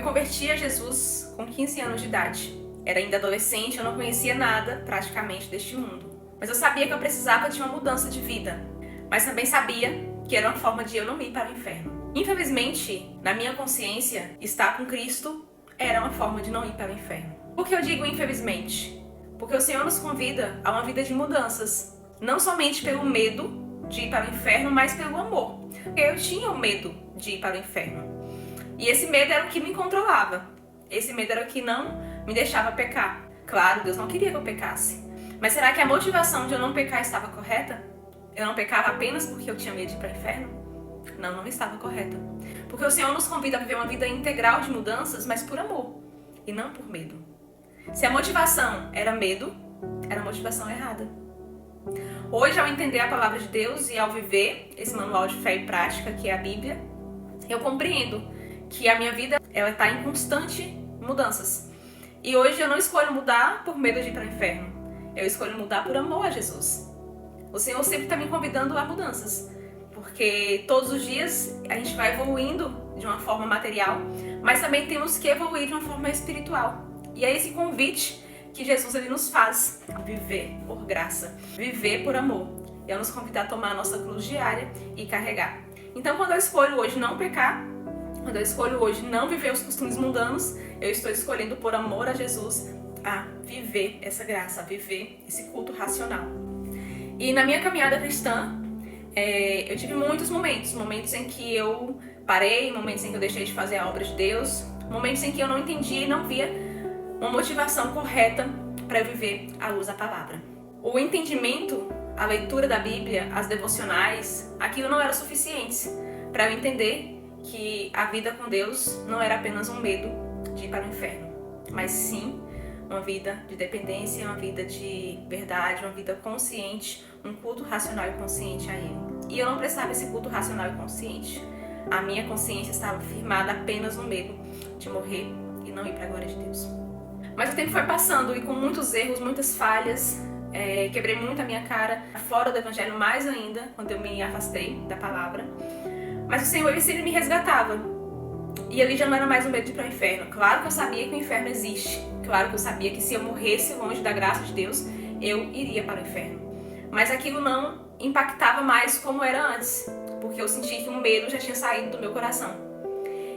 me converti a Jesus com 15 anos de idade. Era ainda adolescente, eu não conhecia nada praticamente deste mundo. Mas eu sabia que eu precisava de uma mudança de vida. Mas também sabia que era uma forma de eu não ir para o inferno. Infelizmente, na minha consciência, estar com Cristo era uma forma de não ir para o inferno. Por que eu digo infelizmente? Porque o Senhor nos convida a uma vida de mudanças. Não somente pelo medo de ir para o inferno, mas pelo amor. Porque eu tinha o medo de ir para o inferno. E esse medo era o que me controlava. Esse medo era o que não me deixava pecar. Claro, Deus não queria que eu pecasse. Mas será que a motivação de eu não pecar estava correta? Eu não pecava apenas porque eu tinha medo de ir para o inferno? Não, não estava correta. Porque o Senhor nos convida a viver uma vida integral de mudanças, mas por amor. E não por medo. Se a motivação era medo, era a motivação errada. Hoje, ao entender a palavra de Deus e ao viver esse manual de fé e prática, que é a Bíblia, eu compreendo que a minha vida ela está em constante mudanças. E hoje eu não escolho mudar por medo de ir para o inferno. Eu escolho mudar por amor a Jesus. O Senhor sempre está me convidando a mudanças. Porque todos os dias a gente vai evoluindo de uma forma material, mas também temos que evoluir de uma forma espiritual. E é esse convite que Jesus ele nos faz: viver por graça, viver por amor. Ele nos convida a tomar a nossa cruz diária e carregar. Então, quando eu escolho hoje não pecar, quando eu escolho hoje não viver os costumes mundanos, eu estou escolhendo por amor a Jesus a viver essa graça, a viver esse culto racional. E na minha caminhada cristã, eu tive muitos momentos em que eu parei, momentos em que eu deixei de fazer a obra de Deus, momentos em que eu não entendia e não via uma motivação correta para eu viver à luz da palavra. O entendimento, a leitura da Bíblia, as devocionais, aquilo não era suficiente para eu entender que a vida com Deus não era apenas um medo de ir para o inferno, mas sim uma vida de dependência, uma vida de verdade, uma vida consciente, um culto racional e consciente a Ele. E eu não prestava esse culto racional e consciente. A minha consciência estava firmada apenas no medo de morrer e não ir para a glória de Deus. Mas o tempo foi passando e com muitos erros, muitas falhas, quebrei muito a minha cara, fora do Evangelho mais ainda, quando eu me afastei da palavra. Mas o Senhor ele sempre me resgatava. E ali já não era mais um medo de ir para o inferno. Claro que eu sabia que o inferno existe. Claro que eu sabia que se eu morresse longe da graça de Deus, eu iria para o inferno. Mas aquilo não impactava mais como era antes, porque eu senti que o medo já tinha saído do meu coração.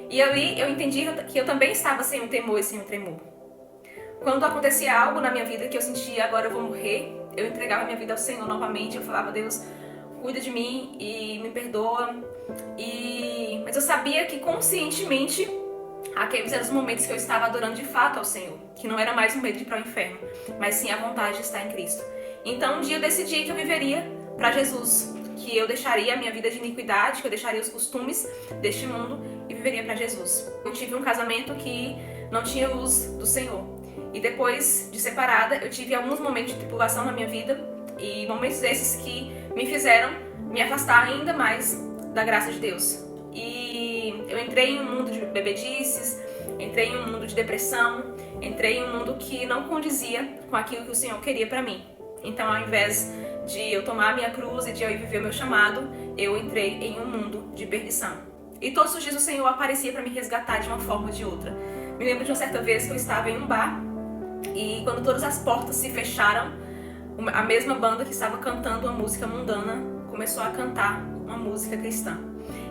E ali eu entendi que eu também estava sem um temor e sem um tremor. Quando acontecia algo na minha vida que eu sentia, agora eu vou morrer, eu entregava minha vida ao Senhor novamente, eu falava: Deus, cuida de mim e me perdoa. Mas eu sabia que conscientemente aqueles eram os momentos que eu estava adorando de fato ao Senhor, que não era mais um medo de ir para o inferno, mas sim a vontade de estar em Cristo. Então um dia eu decidi que eu viveria para Jesus, que eu deixaria a minha vida de iniquidade, que eu deixaria os costumes deste mundo e viveria para Jesus. Eu tive um casamento que não tinha luz do Senhor. E depois de separada, eu tive alguns momentos de tribulação na minha vida e momentos esses que me fizeram me afastar ainda mais da graça de Deus. E eu entrei em um mundo de bebedices, entrei em um mundo de depressão, entrei em um mundo que não condizia com aquilo que o Senhor queria para mim. Então, ao invés de eu tomar a minha cruz e de eu ir viver o meu chamado, eu entrei em um mundo de perdição. E todos os dias o Senhor aparecia para me resgatar de uma forma ou de outra. Me lembro de uma certa vez que eu estava em um bar e quando todas as portas se fecharam, a mesma banda que estava cantando uma música mundana começou a cantar uma música cristã.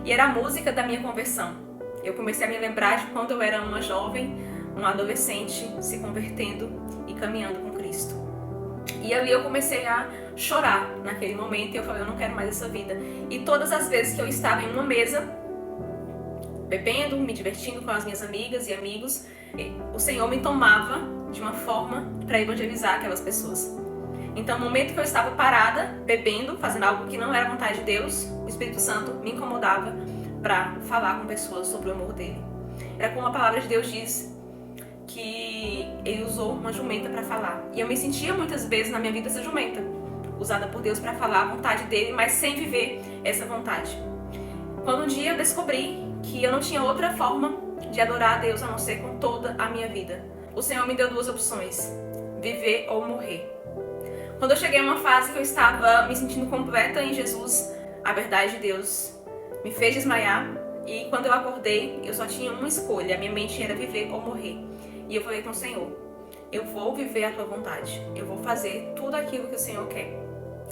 E era a música da minha conversão. Eu comecei a me lembrar de quando eu era uma jovem, uma adolescente, se convertendo e caminhando com Cristo. E ali eu comecei a chorar naquele momento e eu falei: eu não quero mais essa vida. E todas as vezes que eu estava em uma mesa, bebendo, me divertindo com as minhas amigas e amigos, o Senhor me tomava de uma forma para evangelizar aquelas pessoas. Então, no momento que eu estava parada, bebendo, fazendo algo que não era vontade de Deus, o Espírito Santo me incomodava para falar com pessoas sobre o amor dele. Era como a palavra de Deus diz, que ele usou uma jumenta para falar. E eu me sentia muitas vezes na minha vida essa jumenta, usada por Deus para falar a vontade dele, mas sem viver essa vontade. Quando um dia eu descobri que eu não tinha outra forma de adorar a Deus a não ser com toda a minha vida, o Senhor me deu duas opções: viver ou morrer. Quando eu cheguei a uma fase que eu estava me sentindo completa em Jesus, a verdade de Deus me fez desmaiar E quando eu acordei, eu só tinha uma escolha. A minha mente era viver ou morrer. E eu falei com o Senhor, eu vou viver a tua vontade. Eu vou fazer tudo aquilo que o Senhor quer.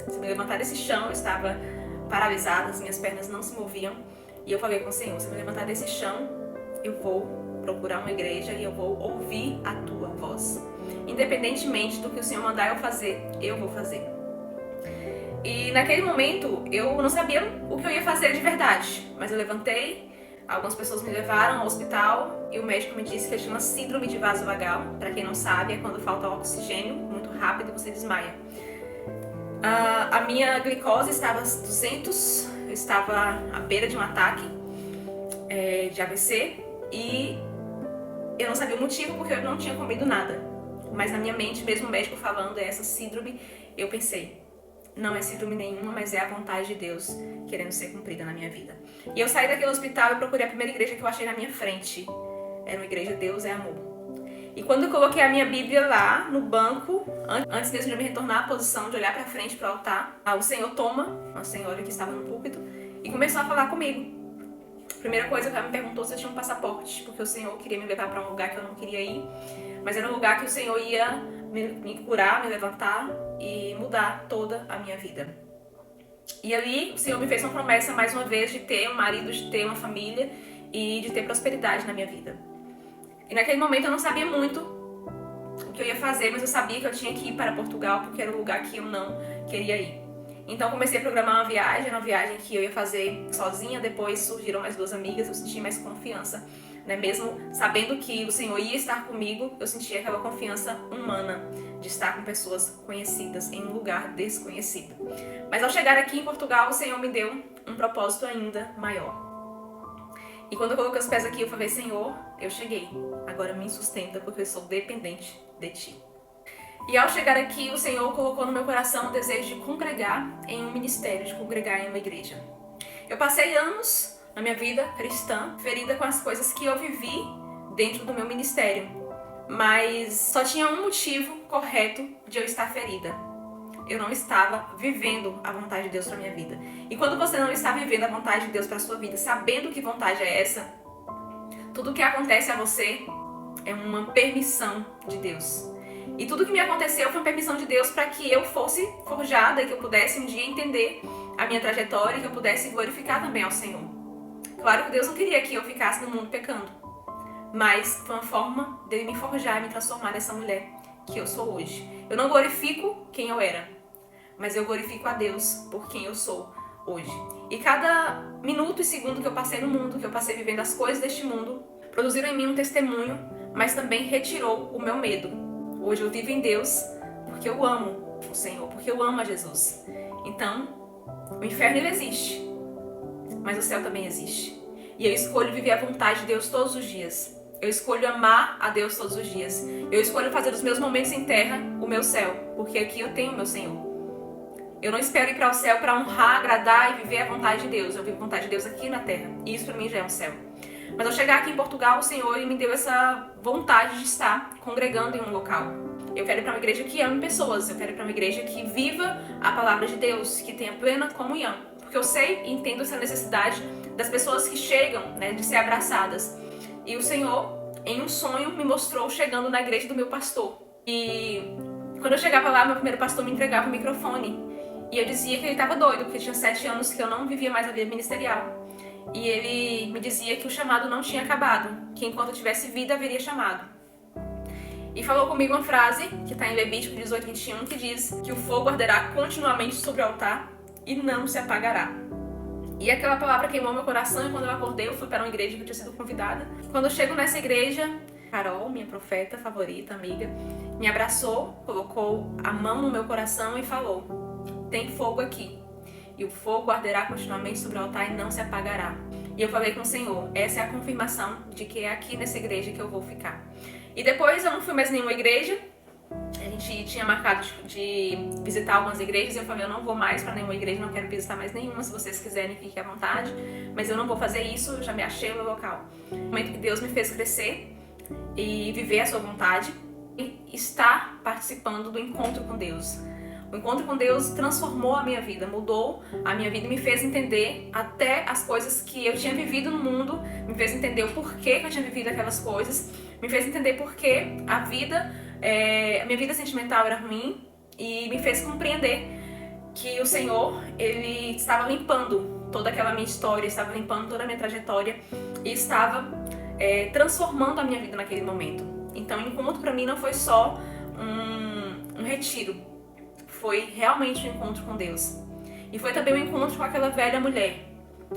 Se me levantar desse chão, eu estava paralisada, as minhas pernas não se moviam. E eu falei com o Senhor, se me levantar desse chão, eu vou procurar uma igreja e eu vou ouvir a tua voz. Independentemente do que o Senhor mandar eu fazer, eu vou fazer. E naquele momento, eu não sabia o que eu ia fazer de verdade. Mas eu levantei, algumas pessoas me levaram ao hospital e o médico me disse que eu tinha uma síndrome de vasovagal. Para quem não sabe, é quando falta oxigênio muito rápido e você desmaia. A minha glicose estava 200, eu estava à beira de um ataque de AVC e eu não sabia o motivo porque eu não tinha comido nada. Mas na minha mente, mesmo o médico falando essa síndrome, eu pensei, não é síndrome nenhuma, mas é a vontade de Deus querendo ser cumprida na minha vida. E eu saí daquele hospital e procurei a primeira igreja que eu achei na minha frente. Era uma igreja Deus é Amor. E quando eu coloquei a minha Bíblia lá no banco, antes mesmo de eu me retornar à posição de olhar para frente para o altar, o Senhor toma, uma senhora que estava no púlpito, e começou a falar comigo. A primeira coisa que ela me perguntou se eu tinha um passaporte, porque o Senhor queria me levar para um lugar que eu não queria ir, mas era um lugar que o Senhor ia me curar, me levantar e mudar toda a minha vida. E ali o Senhor me fez uma promessa mais uma vez de ter um marido, de ter uma família e de ter prosperidade na minha vida. E naquele momento eu não sabia muito o que eu ia fazer, mas eu sabia que eu tinha que ir para Portugal porque era um lugar que eu não queria ir. Então comecei a programar uma viagem, era uma viagem que eu ia fazer sozinha, depois surgiram mais 2 amigas, eu senti mais confiança, né? Mesmo sabendo que o Senhor ia estar comigo, eu sentia aquela confiança humana de estar com pessoas conhecidas em um lugar desconhecido. Mas ao chegar aqui em Portugal, o Senhor me deu um propósito ainda maior. E quando eu coloquei os pés aqui, eu falei, Senhor, eu cheguei, agora me sustenta porque eu sou dependente de Ti. E ao chegar aqui, o Senhor colocou no meu coração o desejo de congregar em um ministério, de congregar em uma igreja. Eu passei anos na minha vida cristã, ferida com as coisas que eu vivi dentro do meu ministério. Mas só tinha um motivo correto de eu estar ferida. Eu não estava vivendo a vontade de Deus para minha vida. E quando você não está vivendo a vontade de Deus para sua vida, sabendo que vontade é essa, tudo que acontece a você é uma permissão de Deus. E tudo que me aconteceu foi uma permissão de Deus para que eu fosse forjada e que eu pudesse um dia entender a minha trajetória e que eu pudesse glorificar também ao Senhor. Claro que Deus não queria que eu ficasse no mundo pecando, mas foi uma forma dele me forjar e me transformar nessa mulher que eu sou hoje. Eu não glorifico quem eu era, mas eu glorifico a Deus por quem eu sou hoje. E cada minuto e segundo que eu passei no mundo, que eu passei vivendo as coisas deste mundo, produziram em mim um testemunho, mas também retirou o meu medo. Hoje eu vivo em Deus porque eu amo o Senhor, porque eu amo a Jesus. Então, o inferno ele existe, mas o céu também existe. E eu escolho viver a vontade de Deus todos os dias. Eu escolho amar a Deus todos os dias. Eu escolho fazer dos meus momentos em terra o meu céu, porque aqui eu tenho o meu Senhor. Eu não espero ir para o céu para honrar, agradar e viver a vontade de Deus. Eu vivo a vontade de Deus aqui na terra. E isso para mim já é um céu. Mas ao chegar aqui em Portugal, o Senhor me deu essa vontade de estar congregando em um local. Eu quero ir para uma igreja que ame pessoas. Eu quero ir para uma igreja que viva a palavra de Deus, que tenha plena comunhão. Porque eu sei e entendo essa necessidade das pessoas que chegam, né, de ser abraçadas. E o Senhor, em um sonho, me mostrou chegando na igreja do meu pastor. E quando eu chegava lá, meu primeiro pastor me entregava o microfone. E eu dizia que ele estava doido, porque tinha 7 anos que eu não vivia mais a vida ministerial. E ele me dizia que o chamado não tinha acabado, que enquanto eu tivesse vida, haveria chamado. E falou comigo uma frase, que está em Levítico 18:21, que diz que o fogo arderá continuamente sobre o altar e não se apagará. E aquela palavra queimou meu coração e quando eu acordei, eu fui para uma igreja que eu tinha sido convidada. Quando eu chego nessa igreja, Carol, minha profeta favorita, amiga, me abraçou, colocou a mão no meu coração e falou: tem fogo aqui. E o fogo arderá continuamente sobre o altar e não se apagará. E eu falei com o Senhor, essa é a confirmação de que é aqui nessa igreja que eu vou ficar. E depois eu não fui mais em nenhuma igreja. A gente tinha marcado de visitar algumas igrejas e eu falei, eu não vou mais para nenhuma igreja, não quero visitar mais nenhuma, se vocês quiserem fiquem à vontade, mas eu não vou fazer isso, eu já me achei no local. No momento que Deus me fez crescer e viver a sua vontade e estar participando do encontro com Deus. O O encontro com Deus transformou a minha vida, mudou a minha vida e me fez entender até as coisas que eu tinha vivido no mundo, me fez entender o porquê que eu tinha vivido aquelas coisas, me fez entender porquê a minha vida sentimental era ruim e me fez compreender que o Senhor, Ele estava limpando toda aquela minha história, estava limpando toda a minha trajetória e estava transformando a minha vida naquele momento. Então, o encontro para mim não foi só um retiro, foi realmente um encontro com Deus. E foi também um encontro com aquela velha mulher,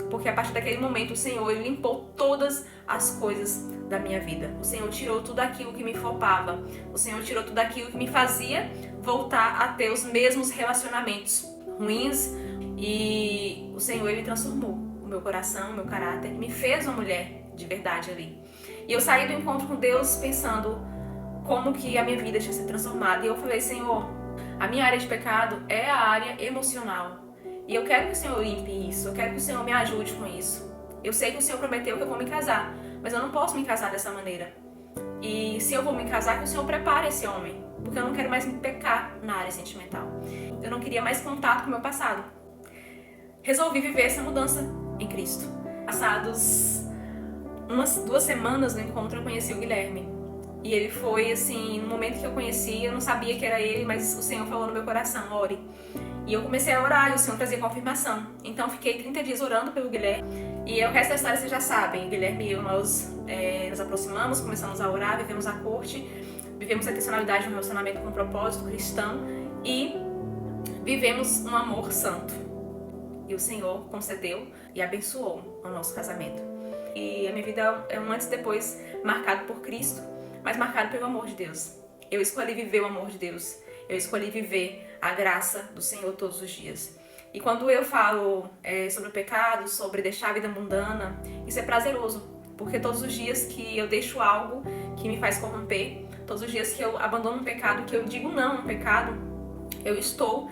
porque a partir daquele momento o Senhor Ele limpou todas as coisas da minha vida. O Senhor tirou tudo aquilo que me flopava, o Senhor tirou tudo aquilo que me fazia voltar a ter os mesmos relacionamentos ruins, e o Senhor Ele transformou o meu coração, o meu caráter, e me fez uma mulher de verdade ali. E eu saí do encontro com Deus pensando como que a minha vida tinha sido transformada, e eu falei: Senhor, a minha área de pecado é a área emocional, e eu quero que o Senhor limpe isso, eu quero que o Senhor me ajude com isso. Eu sei que o Senhor prometeu que eu vou me casar, mas eu não posso me casar dessa maneira. E se eu vou me casar, que o Senhor prepare esse homem, porque eu não quero mais me pecar na área sentimental. Eu não queria mais contato com o meu passado. Resolvi viver essa mudança em Cristo. Passados 2 semanas no encontro, eu conheci o Guilherme. E ele foi assim, no momento que eu conheci, eu não sabia que era ele, mas o Senhor falou no meu coração: ore. E eu comecei a orar e o Senhor trazia confirmação. Então fiquei 30 dias orando pelo Guilherme. E o resto da história vocês já sabem. Guilherme e eu, nós nos aproximamos, começamos a orar, vivemos a corte, vivemos a intencionalidade de um relacionamento com um propósito cristão e vivemos um amor santo. E o Senhor concedeu e abençoou o nosso casamento. E a minha vida é um antes e depois marcado por Cristo, mas marcado pelo amor de Deus. Eu escolhi viver o amor de Deus. Eu escolhi viver a graça do Senhor todos os dias. E quando eu falo sobre o pecado, sobre deixar a vida mundana, isso é prazeroso. Porque todos os dias que eu deixo algo que me faz corromper, todos os dias que eu abandono um pecado, que eu digo não a um pecado, eu estou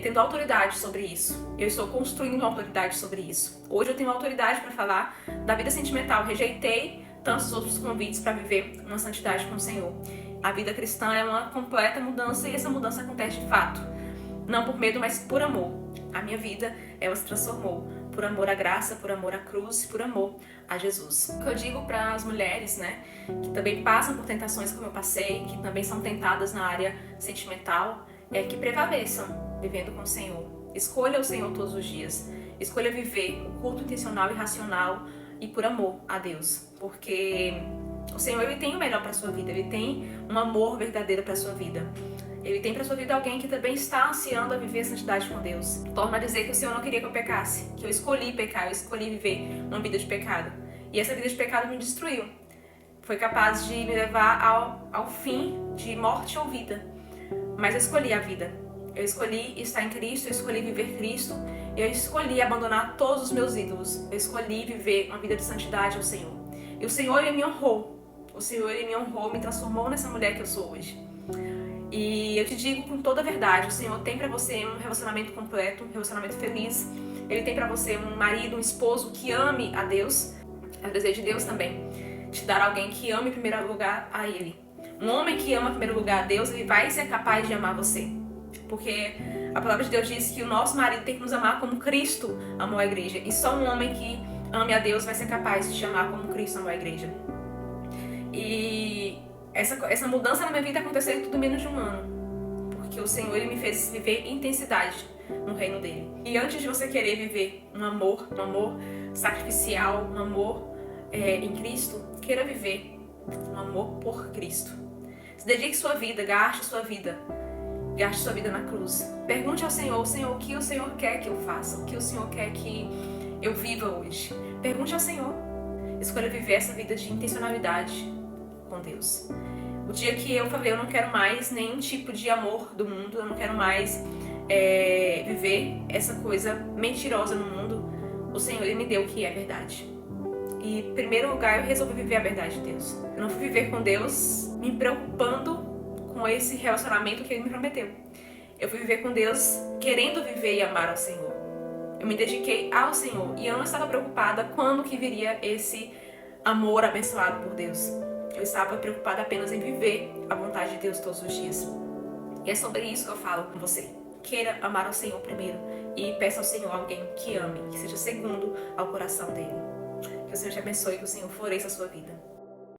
tendo autoridade sobre isso. Eu estou construindo uma autoridade sobre isso. Hoje eu tenho autoridade para falar da vida sentimental. Rejeitei tantos outros convites para viver uma santidade com o Senhor. A vida cristã é uma completa mudança e essa mudança acontece de fato. Não por medo, mas por amor. A minha vida, ela se transformou por amor à graça, por amor à cruz, por amor a Jesus. O que eu digo para as mulheres, né, que também passam por tentações como eu passei, que também são tentadas na área sentimental, é que prevaleçam vivendo com o Senhor. Escolha o Senhor todos os dias. Escolha viver o culto intencional e racional e por amor a Deus. Porque o Senhor, Ele tem o melhor para a sua vida. Ele tem um amor verdadeiro para a sua vida. Ele tem para sua vida alguém que também está ansiando a viver a santidade com Deus. Torno a dizer que o Senhor não queria que eu pecasse, que eu escolhi pecar, eu escolhi viver uma vida de pecado. E essa vida de pecado me destruiu. Foi capaz de me levar ao fim de morte ou vida. Mas eu escolhi a vida. Eu escolhi estar em Cristo, eu escolhi viver Cristo. Eu escolhi abandonar todos os meus ídolos. Eu escolhi viver uma vida de santidade ao Senhor. E o Senhor, Ele me honrou. O Senhor, Ele me honrou, me transformou nessa mulher que eu sou hoje. E eu te digo com toda a verdade, o Senhor tem pra você um relacionamento completo, um relacionamento feliz. Ele tem pra você um marido, um esposo que ame a Deus. É o desejo de Deus também, te dar alguém que ame em primeiro lugar a Ele. Um homem que ama em primeiro lugar a Deus, ele vai ser capaz de amar você. Porque a palavra de Deus diz que o nosso marido tem que nos amar como Cristo amou a igreja. E só um homem que ame a Deus vai ser capaz de te amar como Cristo amou a igreja. E essa mudança na minha vida aconteceu em tudo menos de um ano. Porque o Senhor, Ele me fez viver intensidade no reino dEle. E antes de você querer viver um amor sacrificial, um amor em Cristo, queira viver um amor por Cristo. Se dedique sua vida, gaste sua vida na cruz. Pergunte ao Senhor, Senhor, o que o Senhor quer que eu faça? O que o Senhor quer que eu viva hoje? Pergunte ao Senhor. Escolha viver essa vida de intencionalidade com Deus. O dia que eu falei, eu não quero mais nenhum tipo de amor do mundo, eu não quero mais viver essa coisa mentirosa no mundo, o Senhor, Ele me deu o que é verdade. E em primeiro lugar, eu resolvi viver a verdade de Deus. Eu não fui viver com Deus me preocupando com esse relacionamento que Ele me prometeu. Eu fui viver com Deus querendo viver e amar ao Senhor. Eu me dediquei ao Senhor e eu não estava preocupada quando que viria esse amor abençoado por Deus. Eu estava preocupada apenas em viver a vontade de Deus todos os dias. E é sobre isso que eu falo com você. Queira amar ao Senhor primeiro e peça ao Senhor alguém que ame, que seja segundo ao coração dele. Que o Senhor te abençoe e que o Senhor floresça a sua vida.